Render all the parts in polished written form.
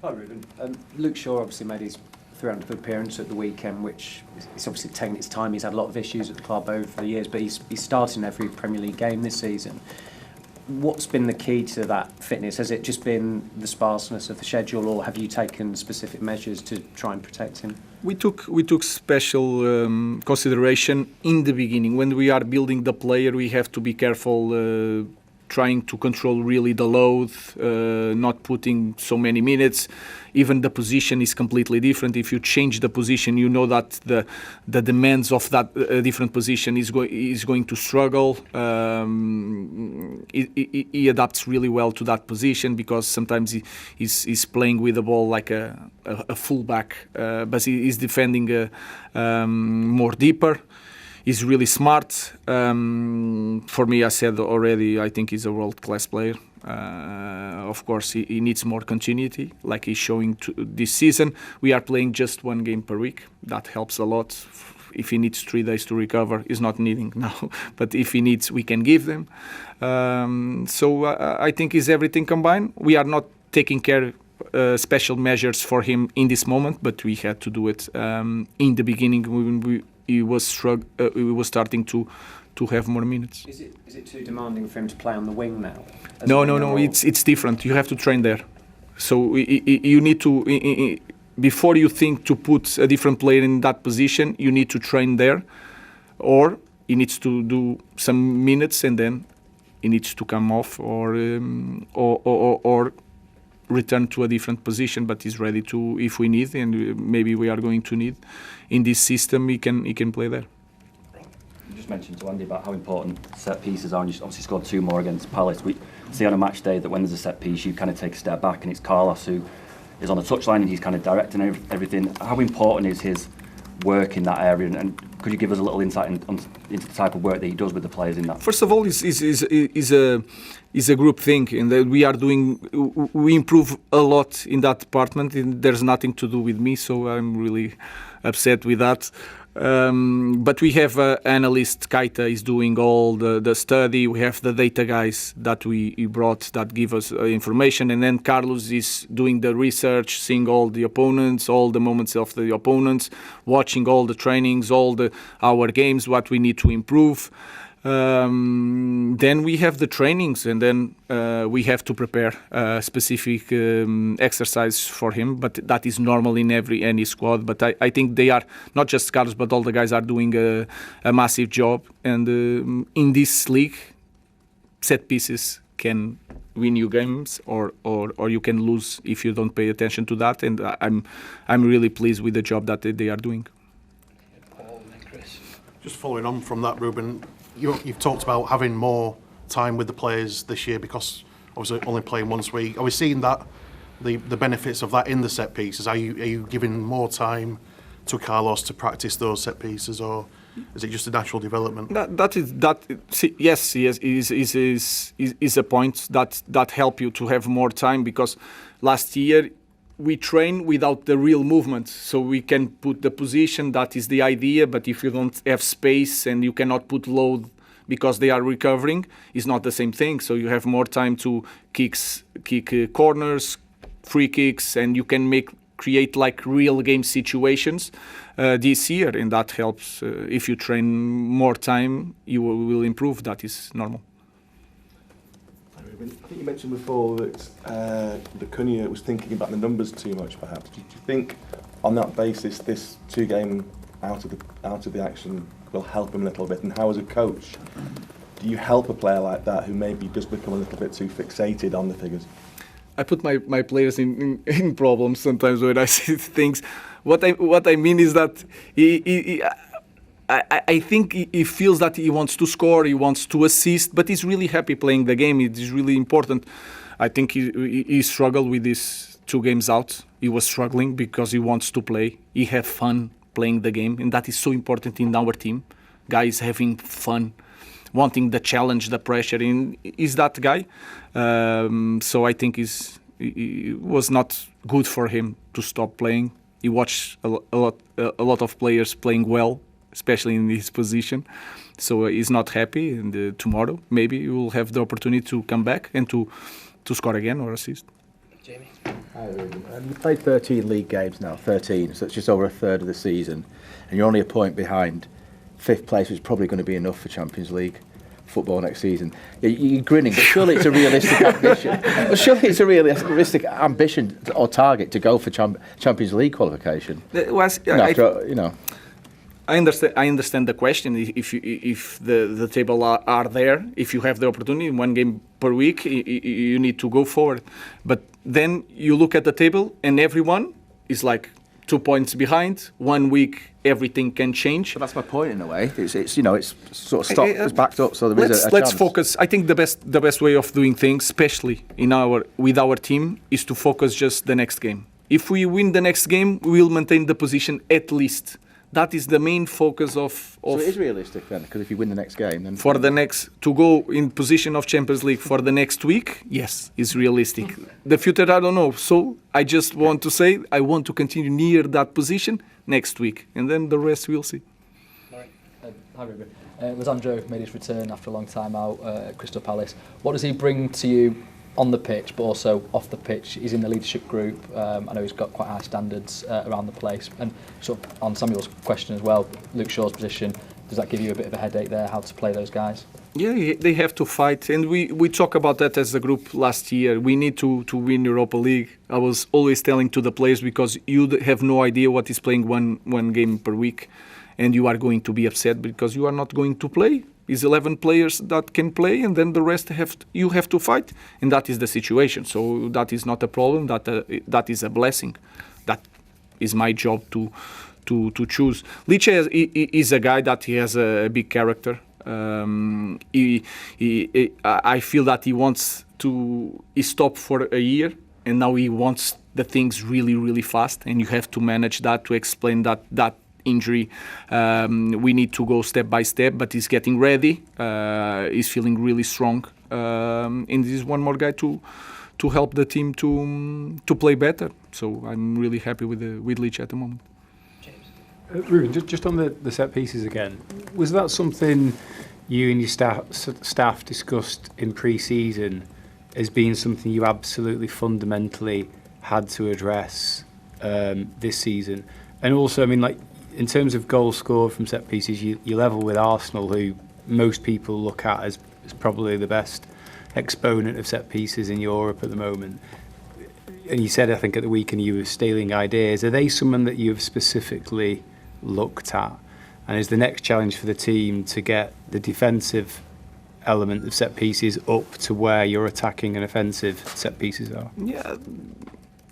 Hi Ruben. Luke Shaw obviously made his 300th appearance at the weekend, which is obviously taking its time. He's had a lot of issues at the club over the years, but he's starting every Premier League game this season. What's been the key to that fitness? Has it just been the sparseness of the schedule, or have you taken specific measures to try and protect him? We took special consideration in the beginning. When we are building the player, we have to be careful, trying to control really the load, not putting so many minutes. Even the position is completely different. If you change the position, you know that the demands of that different position is going to struggle. He adapts really well to that position because sometimes he's playing with the ball like a fullback, but he's defending more deeper. He's really smart. For me, I said already, I think he's a world-class player. Of course, he needs more continuity, like he's showing this season. We are playing just one game per week. That helps a lot. If he needs 3 days to recover, he's not needing now. But if he needs, we can give them. So I think it's everything combined. We are not taking care special measures for him in this moment, but we had to do it in the beginning when he was starting to have more minutes. Is it too demanding for him to play on the wing now? No. It's different. You have to train there. So you need to, before you think to put a different player in that position, you need to train there, or he needs to do some minutes and then he needs to come off or return to a different position. But he's ready to, if we need, and maybe we are going to need in this system, he can play there. You just mentioned to Andy about how important set pieces are, and you obviously scored 2 more against Palace. We see on a match day that when there's a set piece, you kind of take a step back, and it's Carlos who is on the touchline and he's kind of directing everything. How important is his work in that area, and could you give us a little insight into the type of work that he does with the players in that? First of all, is a group thing, and that we improve a lot in that department. And there's nothing to do with me, so I'm really upset with that. But we have analyst Kaita is doing all the study. We have the data guys that we brought that give us information, and then Carlos is doing the research, seeing all the opponents, all the moments of the opponents, watching all the trainings, our games, what we need to improve. Then we have the trainings, and then we have to prepare a specific exercise for him. But that is normal in any squad. But I think they are, not just Carlos, but all the guys are doing a massive job. And in this league, set pieces can win you games, or you can lose if you don't pay attention to that. And I'm really pleased with the job that they are doing. Paul and then Chris. Just following on from that, Ruben, you've talked about having more time with the players this year because obviously only playing once a week. Are we seeing that the benefits of that in the set pieces? Are you giving more time to Carlos to practice those set pieces, or is it just a natural development? Yes, is a point that help you to have more time, because last year we train without the real movement, so we can put the position, that is the idea, but if you don't have space and you cannot put load because they are recovering, it's not the same thing. So you have more time to kick corners, free kicks, and you can create like real game situations this year, and that helps. If you train more time, you will improve. That is normal. I think you mentioned before that Cunha was thinking about the numbers too much, perhaps. Do you think, on that basis, this 2-game out of the action will help him a little bit? And how, as a coach, do you help a player like that who maybe does become a little bit too fixated on the figures? I put my players in problems sometimes when I see things. What I mean is that I think he feels that he wants to score, he wants to assist, but he's really happy playing the game. It is really important. I think he struggled with these 2 games out. He was struggling because he wants to play. He had fun playing the game, and that is so important in our team. Guys having fun, wanting the challenge, the pressure. And is that guy? So I think it was not good for him to stop playing. He watched a lot of players playing well, especially in his position. So he's not happy, and tomorrow maybe he will have the opportunity to come back and to score again or assist. Jamie. You've played 13 league games now, 13, so it's just over a third of the season, and you're only a point behind fifth place, which is probably going to be enough for Champions League football next season. You're grinning, but surely it's a realistic ambition. Well, surely it's a realistic ambition or target to go for Champions League qualification. I understand the question. If the table are there, if you have the opportunity, one game per week, you need to go forward. But then you look at the table, and everyone is like 2 points behind. 1 week, everything can change. But that's my point in a way. It's sort of stopped, it's backed up. So there is a let's chance. focus. I think the best way of doing things, especially with our team, is to focus just the next game. If we win the next game, we will maintain the position at least. That is the main focus of. So it is realistic then, because if you win the next game, then for the next to go in position of Champions League for the next week, yes, is realistic. The future, I don't know. So I just want to say I want to continue near that position next week, and then the rest we'll see. Hi Ruben. Lisandro made his return after a long time out at Crystal Palace. What does he bring to you on the pitch, but also off the pitch? He's in the leadership group. I know he's got quite high standards around the place. And sort of on Samuel's question as well, Luke Shaw's position, does that give you a bit of a headache there, how to play those guys? Yeah, they have to fight. And we talk about that as a group last year. We need to win Europa League. I was always telling to the players, because you have no idea what is playing one game per week. And you are going to be upset because you are not going to play. It's 11 players that can play, and then the rest you have to fight, and that is the situation. So that is not a problem. That is a blessing. That is my job to choose. Liche is a guy that he has a big character. I feel that he wants to. He stopped for a year, and now he wants the things really, really fast, and you have to manage that to explain that injury. We need to go step by step, but he's getting ready. He's feeling really strong, and he's one more guy to help the team to play better. So I'm really happy with Lich at the moment. Ruben, just on the set pieces again, was that something you and your staff discussed in pre-season as being something you absolutely fundamentally had to address this season? And also, I mean, like, in terms of goals scored from set pieces, you level with Arsenal, who most people look at as probably the best exponent of set pieces in Europe at the moment. And you said, I think, at the weekend you were stealing ideas. Are they someone that you've specifically looked at? And is the next challenge for the team to get the defensive element of set pieces up to where your attacking and offensive set pieces are? Yeah.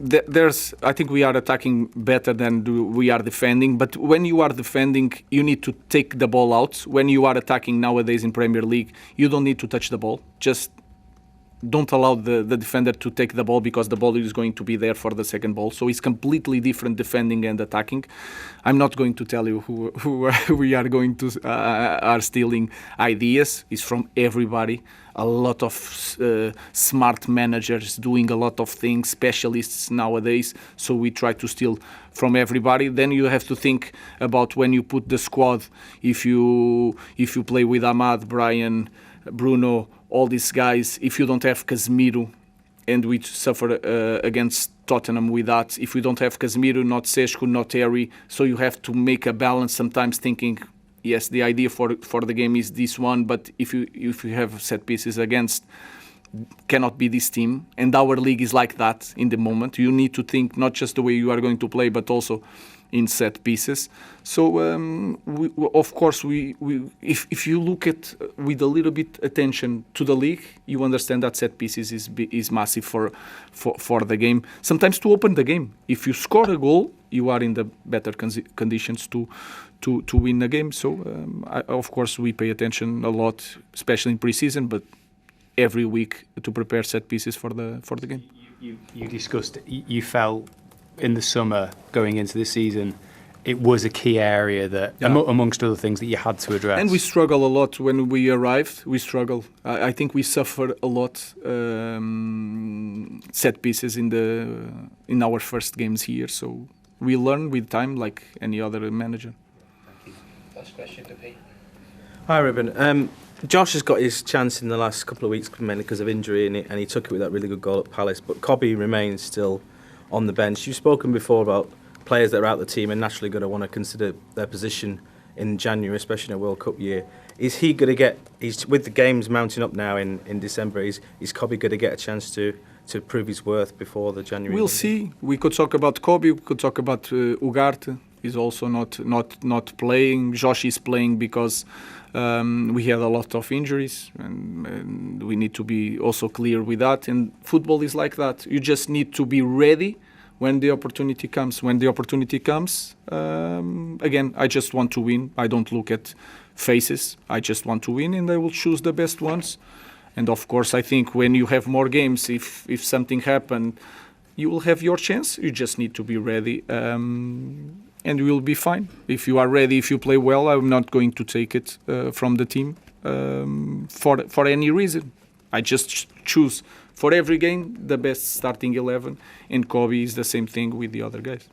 I think we are attacking better than we are defending. But when you are defending, you need to take the ball out. When you are attacking nowadays in Premier League, you don't need to touch the ball. Just don't allow the defender to take the ball, because the ball is going to be there for the second ball. So it's completely different defending and attacking. I'm not going to tell you who we are going to are stealing ideas. It's from everybody. A lot of smart managers doing a lot of things, specialists nowadays. So we try to steal from everybody. Then you have to think about when you put the squad. If you play with Ahmad, Brian, Bruno, all these guys, if you don't have Casemiro, and we suffer against Tottenham with that, if we don't have Casemiro, not Sesco, not Terry, so you have to make a balance sometimes, thinking, yes, the idea for the game is this one, but if you have set pieces against, cannot be this team, and our league is like that in the moment. You need to think not just the way you are going to play, but also in set pieces. So of course, if you look at with a little bit attention to the league, you understand that set pieces is massive for the game. Sometimes to open the game. If you score a goal, you are in the better conditions to win the game. So of course we pay attention a lot, especially in pre-season, but every week to prepare set pieces for the game. You discussed, you felt in the summer going into the season, it was a key area that, amongst other things, that you had to address. And we struggle a lot when we arrived. We struggle. I think we suffer a lot set pieces in our first games here. So we learn with time, like any other manager. Thank you. Last question to Pete. Hi, Ruben. Josh has got his chance in the last couple of weeks, mainly because of injury, and he took it with that really good goal at Palace. But Cobby remains still on the bench. You've spoken before about players that are out the team and naturally going to want to consider their position in January, especially in a World Cup year. Is he going to get, with the games mounting up now in December, is Kobe going to get a chance to prove his worth before the January? We'll see. We could talk about Kobe, we could talk about Ugarte. He's also not playing. Josh is playing because we had a lot of injuries, and we need to be also clear with that. And football is like that. You just need to be ready when the opportunity comes. When the opportunity comes, again, I just want to win. I don't look at faces. I just want to win, and I will choose the best ones. And of course, I think when you have more games, if something happens, you will have your chance. You just need to be ready, and you will be fine. If you are ready, if you play well, I'm not going to take it from the team for any reason. I just choose for every game the best starting 11, and Kobe is the same thing with the other guys.